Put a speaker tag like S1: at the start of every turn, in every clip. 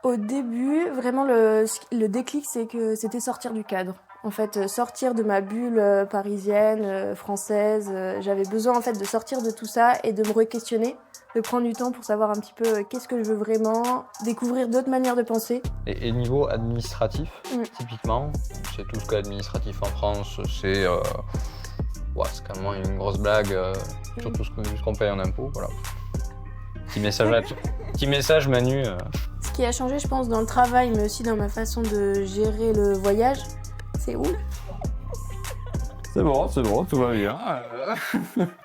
S1: Au début, vraiment, le déclic, c'est que c'était sortir du cadre. En fait, sortir de ma bulle parisienne, française. J'avais besoin, en fait, de sortir de tout ça et de me re-questionner, de prendre du temps pour savoir un petit peu qu'est-ce que je veux vraiment, découvrir d'autres manières de penser.
S2: Et niveau administratif, typiquement, c'est tout ce qu'est administratif en France, c'est c'est quand même une grosse blague sur tout ce qu'on paye en impôts. Voilà. Petit message Manu.
S1: Ce qui a changé, je pense, dans le travail, mais aussi dans ma façon de gérer le voyage, c'est où?
S3: C'est bon, tout va bien.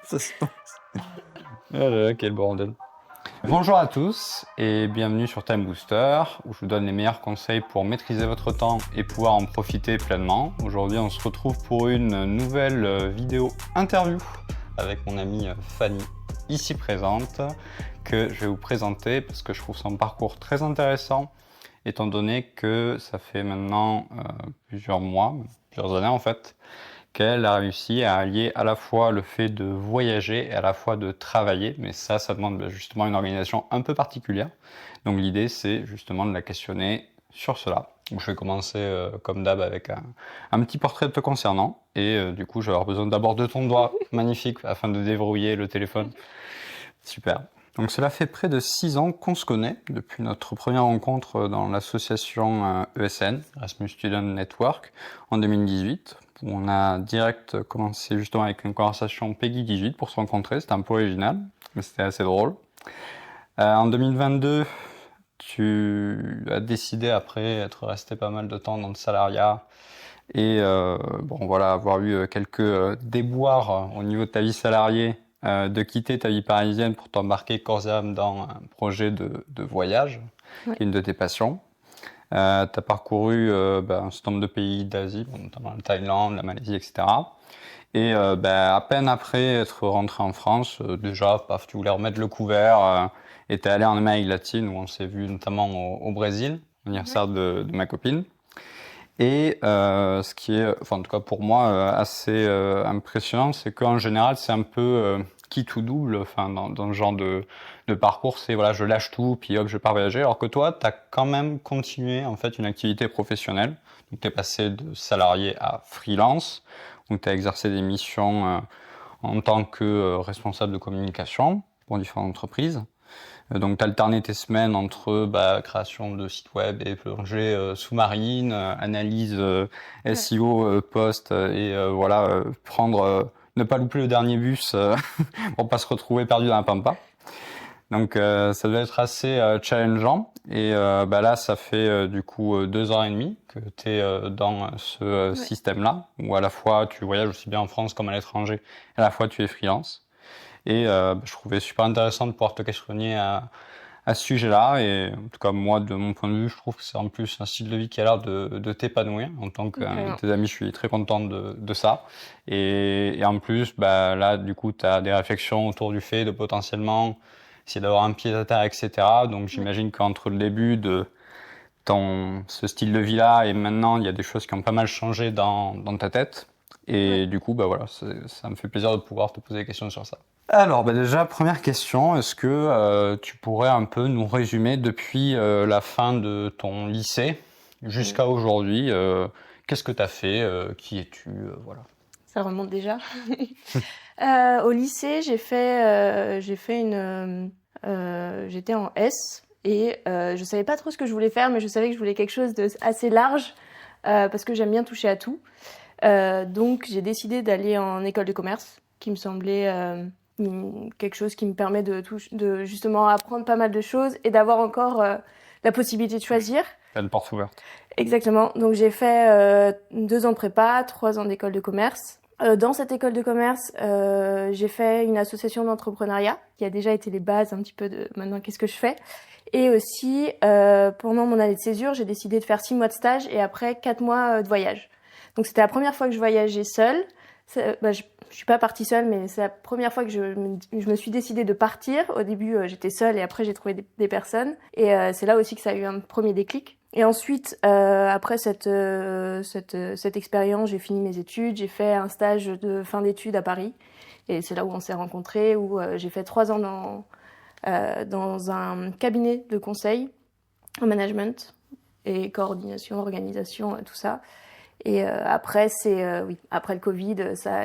S3: Ça se passe.
S2: Ah là là, quel bordel.
S3: Bonjour à tous et bienvenue sur Time Booster, où je vous donne les meilleurs conseils pour maîtriser votre temps et pouvoir en profiter pleinement. Aujourd'hui, on se retrouve pour une nouvelle vidéo interview avec mon amie Fanny, ici présente, que je vais vous présenter parce que je trouve son parcours très intéressant, étant donné que ça fait maintenant plusieurs mois, plusieurs années en fait, qu'elle a réussi à allier à la fois le fait de voyager et à la fois de travailler, mais ça demande justement une organisation un peu particulière. Donc l'idée, c'est justement de la questionner sur cela. Donc, je vais commencer comme d'hab avec un petit portrait te concernant, et du coup, je vais avoir besoin d'abord de ton doigt magnifique afin de déverrouiller le téléphone. Super. Donc cela fait près de 6 ans qu'on se connaît, depuis notre première rencontre dans l'association ESN, Erasmus Student Network, en 2018. Où on a direct commencé justement avec une conversation Peggy 18 pour se rencontrer. C'était un peu original, mais c'était assez drôle. En 2022, tu as décidé, après être resté pas mal de temps dans le salariat, et avoir eu quelques déboires au niveau de ta vie salariée, de quitter ta vie parisienne pour t'embarquer corps et âme dans un projet de voyage, qui est une de tes passions. Tu as parcouru un certain nombre de pays d'Asie, notamment la Thaïlande, la Malaisie, etc. Et à peine après être rentré en France, tu voulais remettre le couvert et tu es allé en Amérique latine, où on s'est vu notamment au Brésil, anniversaire de ma copine. Et ce qui est, en tout cas pour moi, assez impressionnant, c'est qu'en général, c'est un peu qui tout double, dans ce genre de parcours, c'est je lâche tout, puis hop, je pars voyager. Alors que toi, tu as quand même continué en fait une activité professionnelle. Donc tu es passé de salarié à freelance, où tu as exercé des missions en tant que responsable de communication pour différentes entreprises. Donc tu alternais tes semaines entre création de sites web et plongée sous-marine, analyse SEO, post et ne pas louper le dernier bus pour pas se retrouver perdu dans la pampa. Donc ça devait être assez challengeant, et là ça fait du coup 2 ans et demi que tu es dans ce système-là, où à la fois tu voyages aussi bien en France comme à l'étranger, et à la fois tu es freelance. Et je trouvais super intéressant de pouvoir te questionner à ce sujet-là, et en tout cas moi de mon point de vue, je trouve que c'est en plus un style de vie qui a l'air de t'épanouir. En tant que tes amis, je suis très content de ça, et en plus là du coup tu as des réflexions autour du fait de potentiellement essayer d'avoir un pied à terre, etc. Donc j'imagine qu'entre le début de ce style de vie-là et maintenant, il y a des choses qui ont pas mal changé dans ta tête. Et du coup, ça me fait plaisir de pouvoir te poser des questions sur ça. Alors, déjà, première question, est-ce que tu pourrais un peu nous résumer depuis la fin de ton lycée jusqu'à aujourd'hui, qu'est-ce que tu as fait, qui es-tu, voilà.
S1: Ça remonte déjà. Au lycée, j'étais en S, et je savais pas trop ce que je voulais faire, mais je savais que je voulais quelque chose de assez large, parce que j'aime bien toucher à tout. Donc j'ai décidé d'aller en école de commerce, qui me semblait quelque chose qui me permet de justement apprendre pas mal de choses et d'avoir encore la possibilité de choisir.
S3: Une porte ouverte.
S1: Exactement. Donc j'ai fait 2 ans de prépa, 3 ans d'école de commerce. Dans cette école de commerce, j'ai fait une association d'entrepreneuriat qui a déjà été les bases un petit peu de maintenant qu'est-ce que je fais. Et aussi, pendant mon année de césure, j'ai décidé de faire 6 mois de stage et après 4 mois de voyage. Donc c'était la première fois que je voyageais seule. Je suis pas partie seule, mais c'est la première fois que je me suis décidée de partir. Au début, j'étais seule, et après j'ai trouvé des personnes. Et c'est là aussi que ça a eu un premier déclic. Et ensuite, après cette expérience, j'ai fini mes études, j'ai fait un stage de fin d'études à Paris. Et c'est là où on s'est rencontrés, où j'ai fait 3 ans dans un cabinet de conseil en management et coordination, organisation, tout ça. Et après, après le Covid,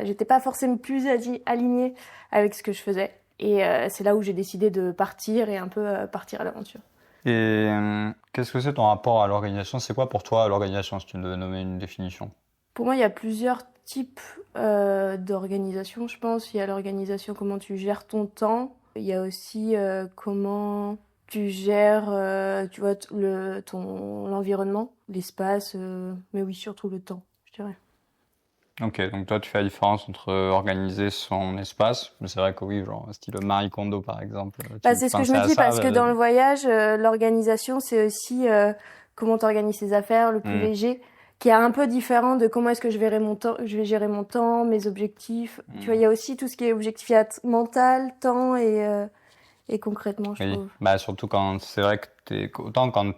S1: j'étais pas forcément plus alignée avec ce que je faisais. Et c'est là où j'ai décidé de partir et un peu partir à l'aventure.
S3: Et qu'est-ce que c'est ton rapport à l'organisation? C'est quoi pour toi l'organisation, si tu devais nommer une définition?
S1: Pour moi, il y a plusieurs types d'organisation, je pense. Il y a l'organisation, comment tu gères ton temps. Il y a aussi comment tu gères tu vois, l'environnement, l'espace, mais oui, surtout le temps, je dirais.
S3: Ok, donc toi tu fais la différence entre organiser son espace, mais c'est vrai que oui, genre style Marie Kondo par exemple.
S1: C'est ce que je me dis, parce que dans le voyage, l'organisation, c'est aussi comment tu organises tes affaires, le plus léger, qui est un peu différent de comment est-ce que je vais gérer mon temps, mes objectifs. Tu vois, il y a aussi tout ce qui est objectif mental, temps et concrètement, je trouve.
S3: Bah, surtout quand c'est vrai que autant quand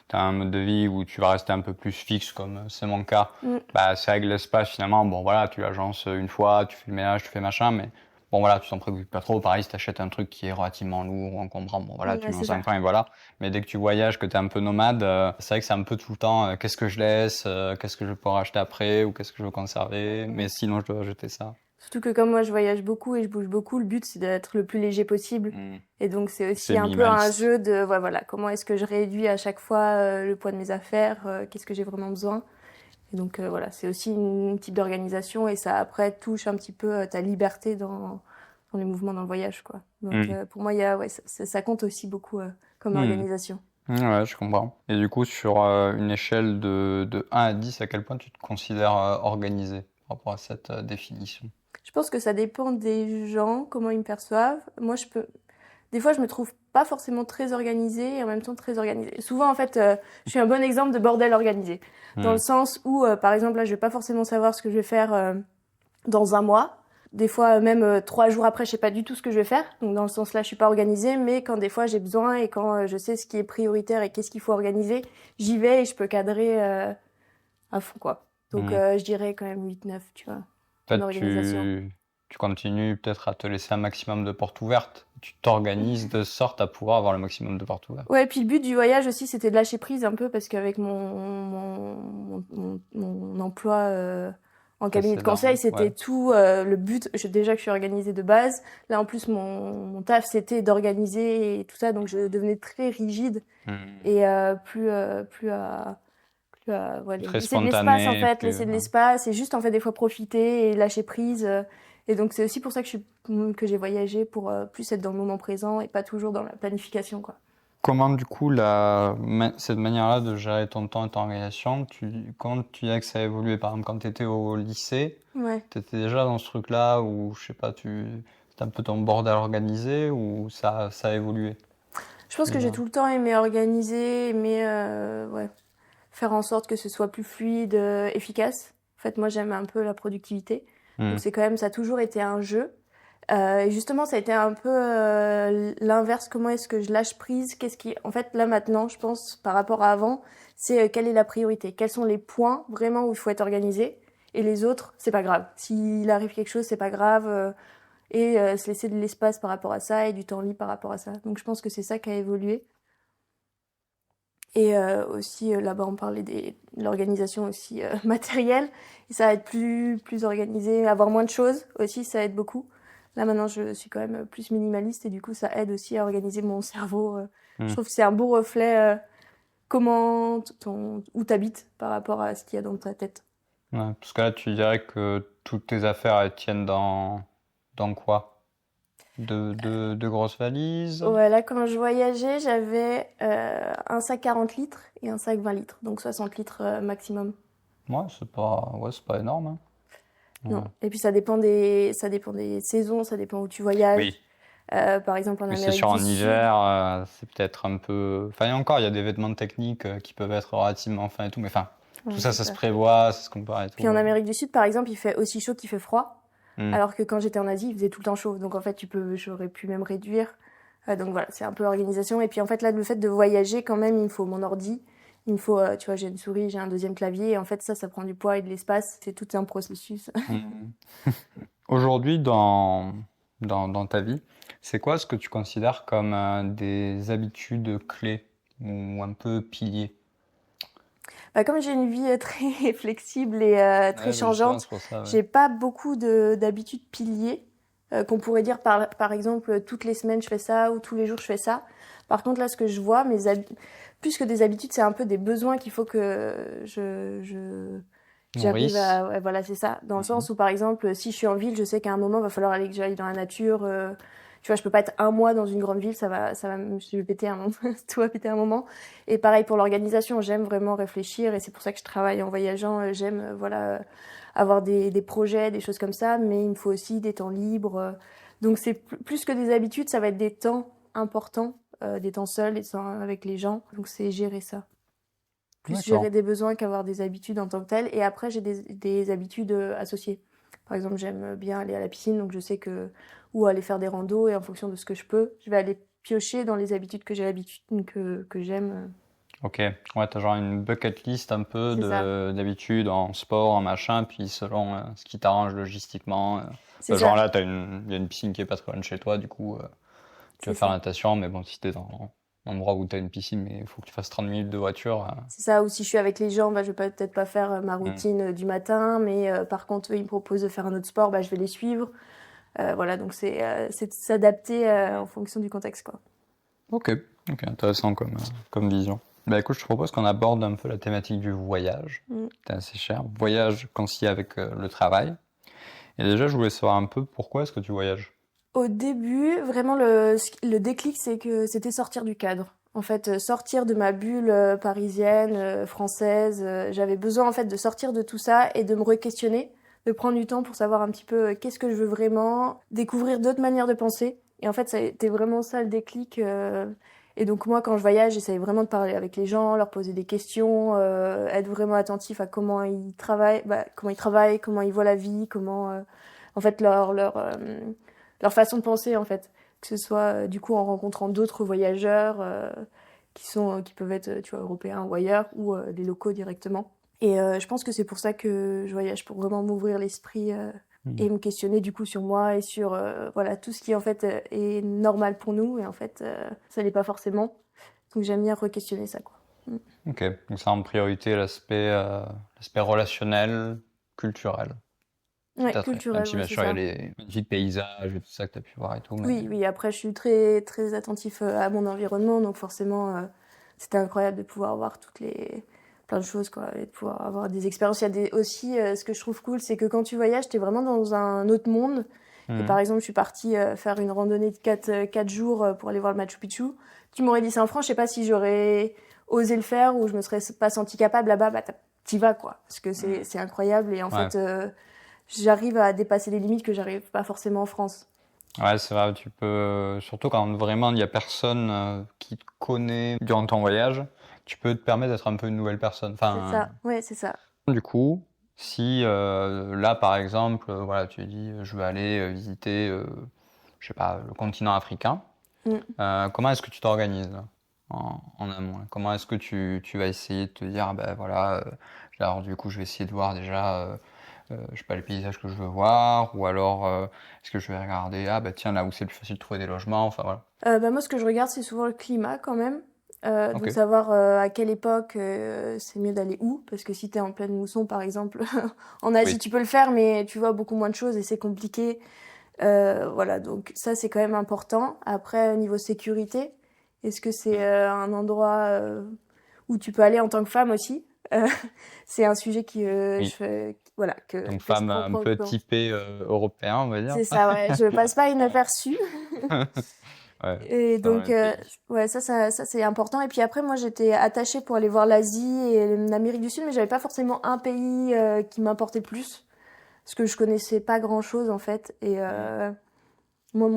S3: t'as un mode de vie où tu vas rester un peu plus fixe, comme c'est mon cas, bah, c'est avec l'espace finalement, bon voilà, tu l'agences une fois, tu fais le ménage, tu fais machin, mais bon voilà, tu t'en préoccupes pas trop. Pareil, si t'achètes un truc qui est relativement lourd ou encombrant, bon voilà, tu mets en 5 francs et voilà. Mais dès que tu voyages, que t'es un peu nomade, c'est vrai que c'est un peu tout le temps, qu'est-ce que je laisse, qu'est-ce que je peux racheter après, ou qu'est-ce que je veux conserver, mais sinon je dois jeter ça.
S1: Surtout que comme moi je voyage beaucoup et je bouge beaucoup, le but c'est d'être le plus léger possible. Et donc c'est aussi un peu un jeu de voilà, comment est-ce que je réduis à chaque fois le poids de mes affaires, qu'est-ce que j'ai vraiment besoin. Et donc voilà, c'est aussi un type d'organisation et ça après touche un petit peu ta liberté dans les mouvements dans le voyage, quoi. Donc pour moi, ça compte aussi beaucoup comme organisation.
S3: Ouais, je comprends. Et du coup, sur une échelle de 1 à 10, à quel point tu te considères organisé par rapport à cette définition?
S1: Je pense que ça dépend des gens, comment ils me perçoivent. Moi, des fois, je me trouve pas forcément très organisée et en même temps très organisée. Souvent, en fait, je suis un bon exemple de bordel organisé. Dans le sens où, par exemple, là, je vais pas forcément savoir ce que je vais faire dans un mois. Des fois, même 3 jours après, je sais pas du tout ce que je vais faire. Donc, dans le sens là, je suis pas organisée. Mais quand des fois, j'ai besoin et quand je sais ce qui est prioritaire et qu'est-ce qu'il faut organiser, j'y vais et je peux cadrer à fond, quoi. Donc, je dirais quand même 8-9, tu vois.
S3: Peut-être tu continues peut-être à te laisser un maximum de portes ouvertes. Tu t'organises de sorte à pouvoir avoir le maximum de portes ouvertes.
S1: Ouais, et puis le but du voyage aussi, c'était de lâcher prise un peu parce qu'avec mon emploi en cabinet de conseil, c'était tout le but. Déjà que je suis organisée de base, là en plus mon taf c'était d'organiser et tout ça, donc je devenais très rigide et laisser de l'espace en fait, laisser de l'espace et juste en fait des fois profiter et lâcher prise. Et donc c'est aussi pour ça que j'ai voyagé pour plus être dans le moment présent et pas toujours dans la planification, quoi.
S3: Comment du coup cette manière-là de gérer ton temps et ton organisation, comment tu dirais que ça a évolué? Par exemple, quand tu étais au lycée, tu étais déjà dans ce truc-là où, je sais pas, c'était un peu ton bordel organisé ou ça a évolué?
S1: Je pense que j'ai tout le temps aimé organiser, aimé faire en sorte que ce soit plus fluide, efficace. En fait, moi, j'aime un peu la productivité. Donc, ça a toujours été un jeu. Et justement, ça a été un peu l'inverse. Comment est-ce que je lâche prise? En fait, là, maintenant, je pense, par rapport à avant, c'est quelle est la priorité? Quels sont les points vraiment où il faut être organisé? Et les autres, c'est pas grave. S'il arrive quelque chose, c'est pas grave. Et se laisser de l'espace par rapport à ça et du temps libre par rapport à ça. Donc, je pense que c'est ça qui a évolué. Et aussi, là-bas, on parlait de l'organisation aussi matérielle. Et ça va être plus organisé, avoir moins de choses aussi, ça aide beaucoup. Là, maintenant, je suis quand même plus minimaliste et du coup, ça aide aussi à organiser mon cerveau. Je trouve que c'est un beau reflet où t'habites par rapport à ce qu'il y a dans ta tête.
S3: Ouais, parce que là, tu dirais que toutes tes affaires, elles tiennent dans quoi? De grosses valises?
S1: Ouais, là, quand je voyageais, j'avais un sac 40 litres et un sac 20 litres, donc 60 litres maximum.
S3: Ouais, c'est pas énorme, hein.
S1: Non. Et puis ça dépend des saisons, ça dépend où tu voyages.
S3: Oui.
S1: Par exemple en Amérique du Sud.
S3: C'est sûr, en hiver, c'est peut-être un peu. Enfin, encore, il y a des vêtements techniques qui peuvent être relativement fins et tout, mais enfin, tout ça se prévoit, ça se compare et tout.
S1: Puis en Amérique du Sud, par exemple, il fait aussi chaud qu'il fait froid. Alors que quand j'étais en Asie, il faisait tout le temps chaud. Donc en fait, j'aurais pu même réduire. Donc voilà, c'est un peu l'organisation. Et puis en fait, là, le fait de voyager, quand même, il me faut mon ordi. Il me faut, tu vois, j'ai une souris, j'ai un deuxième clavier. Et en fait, ça prend du poids et de l'espace. C'est tout un processus.
S3: Aujourd'hui, dans ta vie, c'est quoi ce que tu considères comme des habitudes clés ou un peu pilier?
S1: Bah, comme j'ai une vie très flexible et très
S3: Ouais, justement,
S1: changeante,
S3: c'est pour ça, ouais.
S1: j'ai pas beaucoup d'habitudes piliers qu'on pourrait dire par exemple toutes les semaines je fais ça ou tous les jours je fais ça. Par contre là ce que je vois, plus que des habitudes, c'est un peu des besoins qu'il faut que j'arrive
S3: Nourrice.
S1: à, ouais, voilà, c'est ça. Dans le
S3: Mhm.
S1: sens où, par exemple, si je suis en ville, je sais qu'à un moment, il va falloir aller que j'aille dans la nature. Tu vois, je peux pas être un mois dans une grande ville, je vais péter un moment, tout va péter un moment. Et pareil pour l'organisation, j'aime vraiment réfléchir et c'est pour ça que je travaille en voyageant. J'aime, voilà, avoir des projets, des choses comme ça, mais il me faut aussi des temps libres. Donc c'est plus que des habitudes, ça va être des temps importants, des temps seuls, des temps avec les gens. Donc c'est gérer ça. Plus
S3: D'accord.
S1: gérer des besoins qu'avoir des habitudes en tant que telles. Et après, j'ai des habitudes associées. Par exemple, j'aime bien aller à la piscine, donc je sais ou aller faire des randos, et en fonction de ce que je peux, je vais aller piocher dans les habitudes que j'ai l'habitude, que j'aime.
S3: Ok. Ouais, t'as genre une bucket list un peu
S1: C'est ça.
S3: d'habitude en sport, en machin, puis selon ce qui t'arrange logistiquement.
S1: C'est
S3: Genre
S1: ça.
S3: là, il y a une piscine qui est pas très loin de chez toi, du coup, tu
S1: C'est
S3: vas faire
S1: ça.
S3: natation, mais bon, si t'es dans un endroit où t'as une piscine, mais il faut que tu fasses 30 minutes de voiture.
S1: C'est ça. Ou si je suis avec les gens, bah, je vais peut-être pas faire ma
S3: Hmm.
S1: routine du matin, mais par contre, eux, ils me proposent de faire un autre sport, bah, je vais les suivre. Voilà, donc c'est de s'adapter en fonction du contexte, quoi.
S3: Ok, intéressant comme vision. Bah écoute, je te propose qu'on aborde un peu la thématique du voyage.
S1: Mm.
S3: C'est assez cher. Voyage concilié avec le travail. Et déjà, je voulais savoir un peu pourquoi est-ce que tu voyages?
S1: Au début, vraiment, le déclic, c'est que c'était sortir du cadre. En fait, sortir de ma bulle parisienne, française. J'avais besoin, en fait, de sortir de tout ça et de me re-questionner, de prendre du temps pour savoir un petit peu qu'est-ce que je veux vraiment, découvrir d'autres manières de penser. Et en fait, ça a été vraiment ça le déclic. Et donc, moi, quand je voyage, j'essaye vraiment de parler avec les gens, leur poser des questions, être vraiment attentif à comment ils travaillent, comment ils voient la vie, en fait, leur façon de penser en fait, que ce soit du coup en rencontrant d'autres voyageurs qui peuvent être tu vois européens ou ailleurs ou des locaux directement. Et je pense que c'est pour ça que je voyage, pour vraiment m'ouvrir l'esprit et me questionner du coup sur moi et sur voilà tout ce qui en fait est normal pour nous et en fait ça l'est pas forcément. Donc j'aime bien re-questionner ça quoi.
S3: Ok, donc ça en priorité l'aspect relationnel, culturel.
S1: Ouais,
S3: Peut-être, même
S1: culturel,
S3: si
S1: ouais,
S3: bien
S1: c'est
S3: sûr il y a
S1: ça.
S3: les magnifiques paysages et tout ça que tu as pu voir et tout, mais
S1: Oui, oui, après je suis très très attentif à mon environnement, donc forcément c'était incroyable de pouvoir voir plein de choses quoi, et de pouvoir avoir des expériences. Il y a aussi ce que je trouve cool, c'est que quand tu voyages, t'es vraiment dans un autre monde. Et par
S3: Mhm.
S1: exemple, je suis partie faire une randonnée de 4 jours pour aller voir le Machu Picchu. Tu m'aurais dit ça en France, je sais pas si j'aurais osé le faire ou je me serais pas sentie capable là-bas, bah t'y vas quoi, parce que c'est incroyable et en
S3: Ouais.
S1: fait j'arrive à dépasser les limites que j'arrive pas forcément en France.
S3: Ouais, c'est vrai, tu peux, surtout quand vraiment il y a personne qui te connaît durant ton voyage, tu peux te permettre d'être un peu une nouvelle personne.
S1: C'est
S3: Enfin,
S1: ça, ouais, c'est ça.
S3: du coup, si là par exemple, voilà, tu dis je veux aller visiter, je sais pas, le continent africain,
S1: Mm.
S3: comment est-ce que tu t'organises là, en amont là? Comment est-ce que tu vas essayer de te dire, ah ben voilà, alors du coup je vais essayer de voir déjà, je sais pas, les paysages que je veux voir, ou alors est-ce que je vais regarder, ah bah tiens, là où c'est le plus facile de trouver des logements, enfin voilà.
S1: Bah, moi, ce que je regarde, c'est souvent le climat quand même.
S3: Ok.
S1: Donc savoir à quelle époque c'est mieux d'aller où. Parce que si t'es en pleine mousson, par exemple, en Asie,
S3: Oui.
S1: tu peux le faire, mais tu vois beaucoup moins de choses et c'est compliqué. Voilà, donc ça, c'est quand même important. Après, niveau sécurité, est-ce que c'est un endroit où tu peux aller en tant que femme aussi? Euh, c'est un sujet
S3: Oui.
S1: voilà,
S3: Donc
S1: que je
S3: femme
S1: prends
S3: un
S1: en
S3: peu
S1: compte.
S3: typée européen, on va dire.
S1: C'est ça, ouais. Je passe pas inaperçue.
S3: Ouais,
S1: Et
S3: selon
S1: donc,
S3: les pays.
S1: ouais, ça c'est important. Et puis après, moi, j'étais attachée pour aller voir l'Asie et l'Amérique du Sud, mais j'avais pas forcément un pays qui m'importait plus, parce que je connaissais pas grand-chose en fait. Et
S3: Mm.
S1: moi,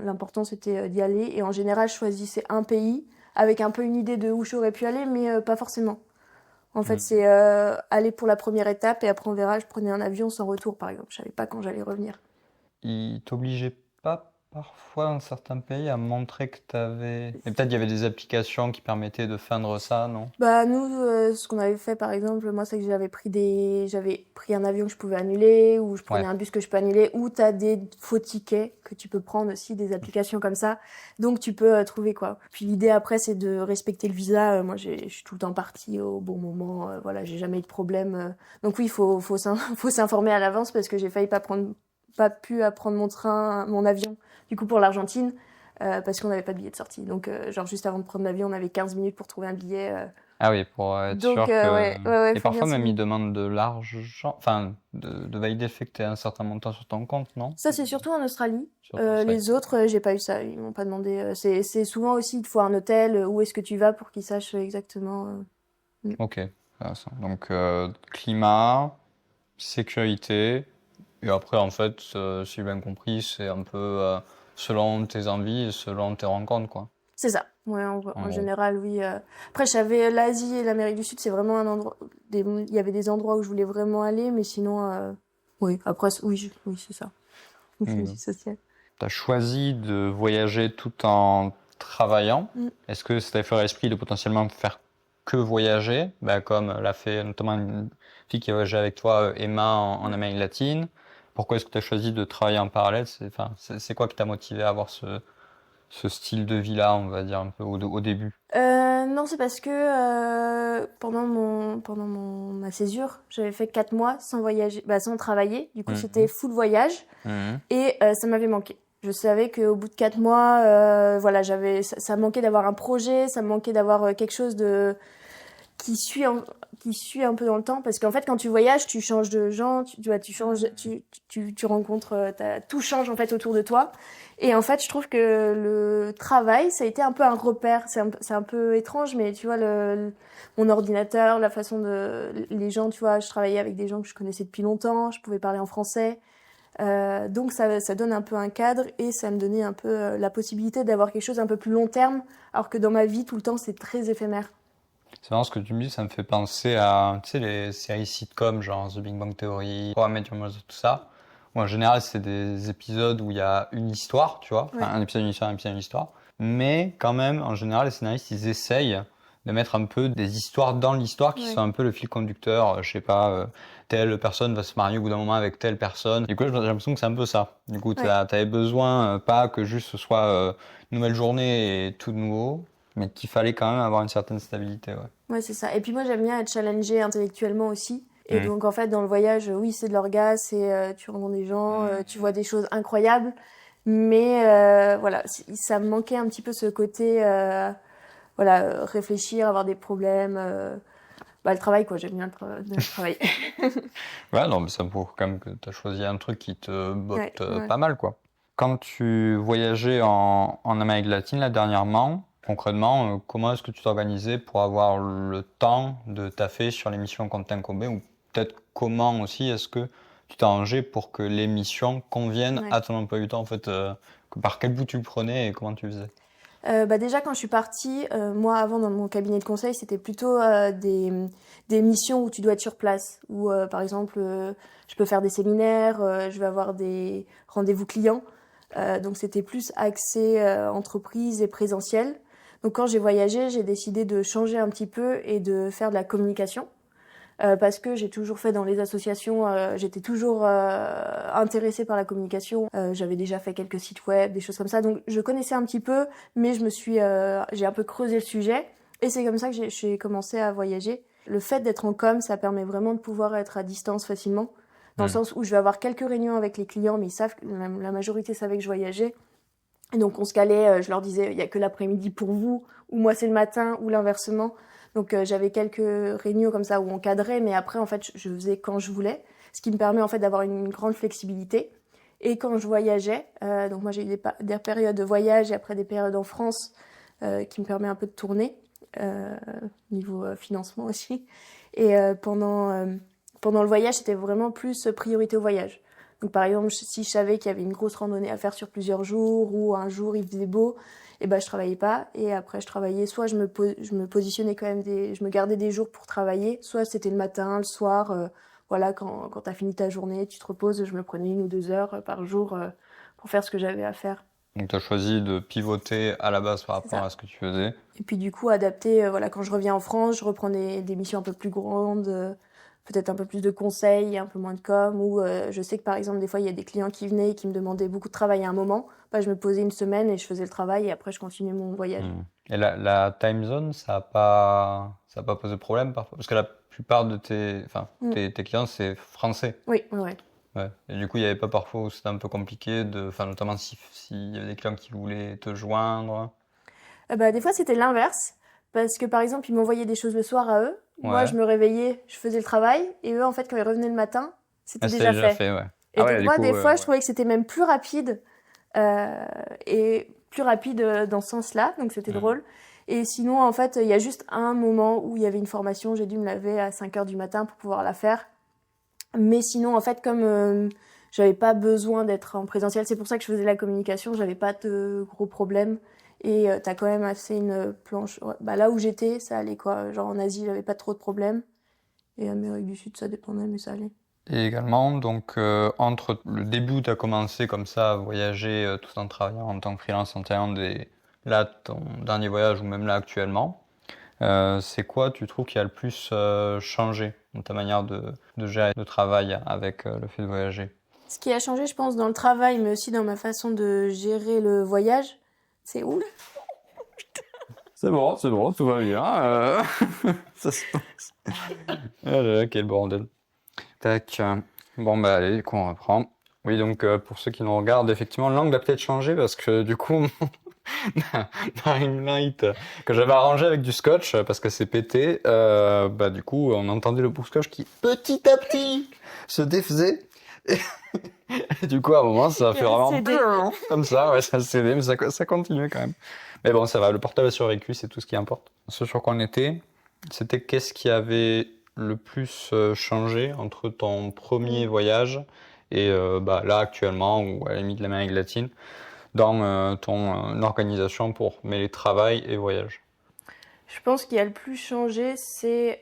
S1: l'important c'était d'y aller. Et en général, je choisissais un pays avec un peu une idée de où j'aurais pu aller, mais pas forcément. En fait,
S3: Mm.
S1: c'est aller pour la première étape et après on verra. Je prenais un avion sans retour, par exemple. Je savais pas quand j'allais revenir.
S3: Ils t'obligeaient pas parfois dans certains pays à montrer que tu avais... Et peut-être il y avait des applications qui permettaient de feindre ça, non?
S1: Bah nous, ce qu'on avait fait par exemple, moi c'est que j'avais pris un avion que je pouvais annuler, ou je prenais
S3: Ouais.
S1: un bus que je peux annuler, ou t'as des faux tickets que tu peux prendre aussi, des applications comme ça, donc tu peux trouver quoi. Puis l'idée après c'est de respecter le visa. Moi je suis tout le temps partie au bon moment, voilà, j'ai jamais eu de problème. Donc oui, faut s'informer à l'avance, parce que j'ai failli pas pu prendre mon avion du coup pour l'Argentine. Parce qu'on n'avait pas de billet de sortie. Donc, genre, juste avant de prendre l'avion, on avait 15 minutes pour trouver un billet.
S3: Ah oui, pour être
S1: Donc,
S3: sûr que...
S1: ouais,
S3: Et
S1: faut bien
S3: parfois même
S1: se...
S3: ils demandent de l'argent, enfin de valider le fait que tu aies un certain montant sur ton compte, non?
S1: Ça, c'est surtout en Australie.
S3: Surtout ça.
S1: Les autres, j'ai pas eu ça. Ils m'ont pas demandé. C'est souvent aussi, il te faut un hôtel. Où est-ce que tu vas pour qu'ils sachent exactement.
S3: Ok, intéressant. Donc climat, sécurité, et après en fait, si j'ai bien compris, c'est un peu selon tes envies et selon tes rencontres, quoi.
S1: C'est ça. Ouais,
S3: En
S1: en
S3: gros.
S1: général, oui. Après, je savais l'Asie et l'Amérique du Sud, c'est vraiment un endroit. Il y avait des endroits où je voulais vraiment aller, mais sinon, oui. Après, oui, c'est ça. Oui,
S3: Mm.
S1: c'est social.
S3: Tu as choisi de voyager tout en travaillant.
S1: Mm.
S3: Est-ce que ça t'a fait l'esprit de potentiellement faire que voyager, bah, comme l'a fait notamment une fille qui a voyagé avec toi, Emma, en Amérique latine? Pourquoi est-ce que tu as choisi de travailler en parallèle? C'est quoi qui t'a motivé à avoir ce style de vie-là, on va dire, un peu au début?
S1: Non, c'est parce que ma césure, j'avais fait 4 mois sans voyager, sans travailler. Du coup, c'était full voyage, et ça m'avait manqué. Je savais qu'au bout de 4 mois, voilà, ça me manquait d'avoir un projet, ça me manquait d'avoir quelque chose qui suit un peu dans le temps, parce qu'en fait quand tu voyages tu changes de gens, tu changes, tu rencontres, tout change en fait autour de toi, et en fait je trouve que le travail ça a été un peu un repère. C'est un peu étrange, mais tu vois, mon ordinateur, la façon les gens, tu vois, je travaillais avec des gens que je connaissais depuis longtemps, je pouvais parler en français. Donc ça donne un peu un cadre, et ça me donnait un peu la possibilité d'avoir quelque chose un peu plus long terme, alors que dans ma vie tout le temps c'est très éphémère.
S3: C'est marrant ce que tu me dis, ça me fait penser à, tu sais, les séries sitcoms, genre The Big Bang Theory, How I Met Your Mother, tout ça. Où en général, c'est des épisodes où il y a une histoire, tu vois. Enfin,
S1: Ouais.
S3: un épisode, une histoire, un épisode, une histoire. Mais quand même, en général, les scénaristes, ils essayent de mettre un peu des histoires dans l'histoire qui
S1: Ouais.
S3: sont un peu le fil conducteur. Je sais pas, telle personne va se marier au bout d'un moment avec telle personne. Du coup, j'ai l'impression que c'est un peu ça. Du coup, t'avais besoin, pas que juste ce soit une nouvelle journée et tout de nouveau, mais qu'il fallait quand même avoir une certaine stabilité, ouais.
S1: Ouais, c'est ça. Et puis moi, j'aime bien être challengée intellectuellement aussi. Et donc, en fait, dans le voyage, oui, c'est de l'orgasme, tu rencontres des gens, tu vois des choses incroyables. Mais voilà, ça me manquait un petit peu ce côté, voilà, réfléchir, avoir des problèmes. Le travail, quoi, j'aime bien le travail.
S3: Ouais, non, mais ça prouve quand même que tu as choisi un truc qui te botte
S1: Ouais.
S3: pas mal, quoi. Quand tu voyageais en Amérique latine, là, dernièrement, concrètement, comment est-ce que tu t'organisais pour avoir le temps de taffer sur les missions qu'on t'incombait, ou peut-être comment aussi est-ce que tu t'es arrangé pour que les missions conviennent à ton emploi du temps, en fait, par quel bout tu le prenais et comment tu faisais?
S1: Déjà, quand je suis partie, moi, avant, dans mon cabinet de conseil, c'était plutôt des missions où tu dois être sur place. Où, par exemple, je peux faire des séminaires, je vais avoir des rendez-vous clients. Donc, c'était plus axé entreprise et présentiel. Donc, quand j'ai voyagé, j'ai décidé de changer un petit peu et de faire de la communication. Parce que j'ai toujours fait dans les associations, j'étais toujours intéressée par la communication. J'avais déjà fait quelques sites web, des choses comme ça, donc je connaissais un petit peu, mais j'ai un peu creusé le sujet, et c'est comme ça que j'ai commencé à voyager. Le fait d'être en com, ça permet vraiment de pouvoir être à distance facilement, dans le sens où je vais avoir quelques réunions avec les clients, mais ils savent, la majorité savait que je voyageais. Et donc on se calait, je leur disais, il n'y a que l'après-midi pour vous, ou moi c'est le matin, ou l'inversement. Donc j'avais quelques réunions comme ça où on cadrait, mais après en fait je faisais quand je voulais, ce qui me permet en fait d'avoir une grande flexibilité. Et quand je voyageais, donc moi j'ai eu des périodes de voyage et après des périodes en France qui me permet un peu de tourner, niveau financement aussi. Et pendant le voyage, c'était vraiment plus priorité au voyage. Donc par exemple, si je savais qu'il y avait une grosse randonnée à faire sur plusieurs jours, ou un jour il faisait beau, et ben je travaillais pas, et après je travaillais, soit je me positionnais quand même je me gardais des jours pour travailler, soit c'était le matin, le soir, voilà, quand t'as fini ta journée, tu te reposes, je me prenais 1 ou 2 heures par jour pour faire ce que j'avais à faire.
S3: Donc tu as choisi de pivoter à la base par rapport à ce que tu faisais.
S1: Et puis du coup, adapter, voilà, quand je reviens en France, je reprends des missions un peu plus grandes, peut-être un peu plus de conseils, un peu moins de com, ou je sais que par exemple, des fois, il y a des clients qui venaient et qui me demandaient beaucoup de travail à un moment. Bah, je me posais une semaine et je faisais le travail et après, je continuais mon voyage.
S3: Et la time zone, ça a pas posé de problème parfois? Parce que la plupart de tes clients, c'est français.
S1: Oui, ouais.
S3: Ouais. Et du coup, il n'y avait pas parfois où c'était un peu compliqué, notamment s'il y avait des clients qui voulaient te joindre.
S1: Bah, des fois, c'était l'inverse. Parce que par exemple, ils m'envoyaient des choses le soir à eux. Moi,
S3: Ouais.
S1: je me réveillais, je faisais le travail. Et eux, en fait, quand ils revenaient le matin, c'était
S3: C'était
S1: déjà fait.
S3: ouais.
S1: Et donc,
S3: du
S1: moi,
S3: coup,
S1: des fois,
S3: ouais.
S1: je trouvais que c'était même plus rapide. Et plus rapide dans ce sens-là. Donc, c'était drôle. Et sinon, en fait, il y a juste un moment où il y avait une formation. J'ai dû me lever à 5 heures du matin pour pouvoir la faire. Mais sinon, en fait, comme j'avais pas besoin d'être en présentiel, c'est pour ça que je faisais la communication, j'avais pas de gros problèmes. Et t'as quand même assez une planche. Ouais, bah, là où j'étais, ça allait quoi. Genre en Asie, j'avais pas trop de problèmes. Et Amérique du Sud, ça dépendait, mais ça allait.
S3: Et également, donc, entre le début où tu as commencé comme ça à voyager tout en travaillant en tant que freelance en Thaïlande et là, ton dernier voyage ou même là actuellement, c'est quoi, tu trouves, qui a le plus changé dans ta manière de gérer le travail avec le fait de voyager?
S1: Ce qui a changé, je pense, dans le travail, mais aussi dans ma façon de gérer le voyage, c'est oula.
S3: C'est bon, tout va bien. Ça se passe. Ah là là, quel bordel. Tac. Bon, bah allez, du coup, on reprend. Oui, donc pour ceux qui nous regardent, effectivement, l'angle a peut-être changé parce que du coup, mon ring light que j'avais arrangé avec du scotch parce que c'est pété, bah du coup, on entendait le bout de scotch qui petit à petit se défaisait. Et du coup, à un moment, ça a fait vraiment comme ça, ouais, ça a cédé, mais ça continuait quand même. Mais bon, ça va, le portable a survécu, c'est tout ce qui importe. Ce sur quoi on était, c'était qu'est-ce qui avait le plus changé entre ton premier voyage et bah, là actuellement, ou à la limite l'Amérique latine, dans ton organisation pour mêler travail et voyage.
S1: Je pense qu'il y a le plus changé, c'est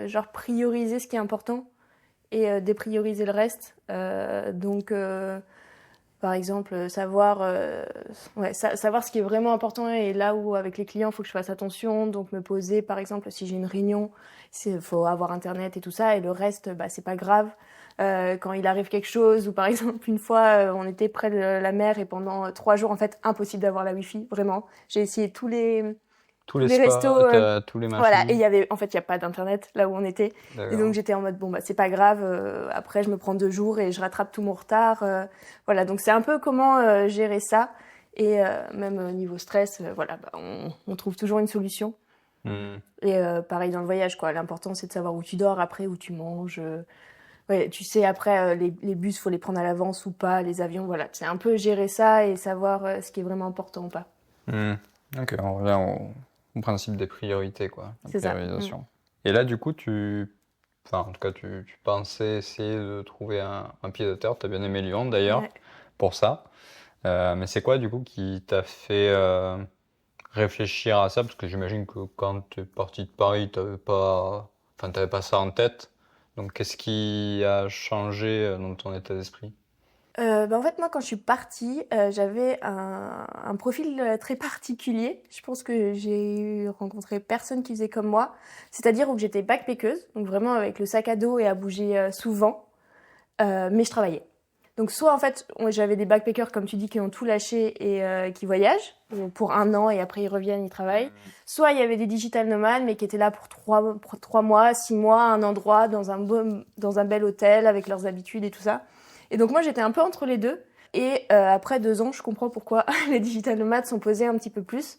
S1: genre prioriser ce qui est important et déprioriser le reste. Par exemple, savoir ce qui est vraiment important et là où avec les clients, il faut que je fasse attention. Donc me poser, par exemple, si j'ai une réunion, il faut avoir Internet et tout ça. Et le reste, bah, c'est pas grave. Quand il arrive quelque chose, ou par exemple, une fois, on était près de la mer et pendant 3 jours, en fait, impossible d'avoir la Wi-Fi, vraiment. J'ai essayé tous les
S3: spots,
S1: restos,
S3: tous les machins.
S1: voilà, et il y a pas d'internet là où on était. Et donc j'étais en mode bon bah c'est pas grave, après je me prends 2 jours et je rattrape tout mon retard. Voilà, donc c'est un peu comment gérer ça et même niveau stress, voilà, bah, on trouve toujours une solution. Et pareil dans le voyage quoi, l'important c'est de savoir où tu dors après, où tu manges. Ouais, tu sais après les bus faut les prendre à l'avance ou pas, les avions, voilà, c'est un peu gérer ça et savoir ce qui est vraiment important ou pas.
S3: Ok, on revient au principe des priorités, quoi.
S1: C'est ça.
S3: Et là, du coup, en tout cas, tu pensais essayer de trouver un pied de terre. Tu as bien aimé Lyon, d'ailleurs, pour ça. Mais c'est quoi, du coup, qui t'a fait réfléchir à ça? Parce que j'imagine que quand tu es parti de Paris, t'avais pas ça en tête. Donc, qu'est-ce qui a changé dans ton état d'esprit?
S1: En fait, moi, quand je suis partie, j'avais un profil très particulier. Je pense que j'ai rencontré personne qui faisait comme moi. C'est-à-dire où j'étais backpackeuse, donc vraiment avec le sac à dos et à bouger souvent, mais je travaillais. Donc soit en fait, j'avais des backpackers comme tu dis qui ont tout lâché et qui voyagent pour 1 an et après ils reviennent, ils travaillent. Soit il y avait des digital nomades mais qui étaient là pour 3 mois, 6 mois, à un endroit dans un bel hôtel avec leurs habitudes et tout ça. Et donc moi j'étais un peu entre les deux. Et après 2 ans, je comprends pourquoi les digital nomades sont posés un petit peu plus.